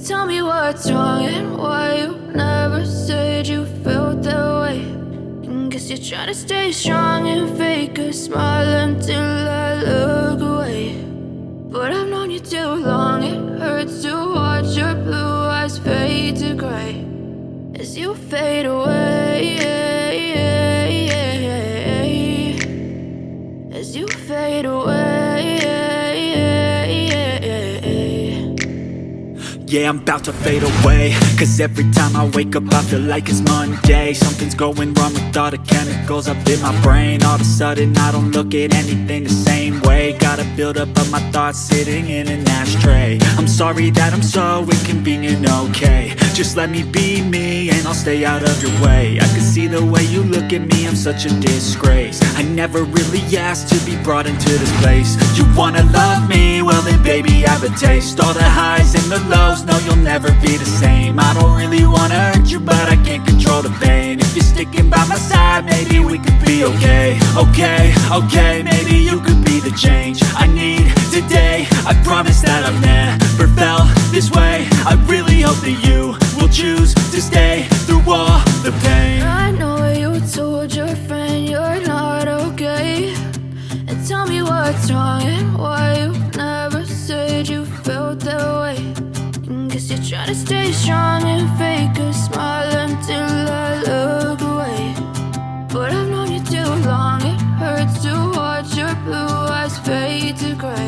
Tell me what's wrong and why you never said you felt that way. And guess you're trying to stay strong and fake a smile until I look away. But I've known you too long, it hurts to watch your blue eyes fade to gray as you fade away, as you fade away. Yeah, I'm about to fade away, cause every time I wake up I feel like it's Monday. Something's going wrong with all the chemicals up in my brain. All of a sudden I don't look at anything the same way. Gotta build up of my thoughts sitting in an ashtray. I'm sorry that I'm so inconvenient, okay. Just let me be me and I'll stay out of your way. I can see the way you look at me, I'm such a disgrace. I never really asked to be brought into this place. You wanna love me? Well then baby have a taste. All the highs and the lows, no you'll never be the same. I don't really wanna hurt you but I can't control the pain. If you're sticking by my side maybe we could be okay. Okay, maybe you could be the change I need today. I promise that I've never felt this way. I really hope that you will choose to stay through all the pain. I know you told your friend you're not okay. And tell me what's wrong and why you never said you felt that way. And guess you're trying to stay strong and fake a smile until I look away. But I've known you too long, it hurts to watch your blue eyes fade to gray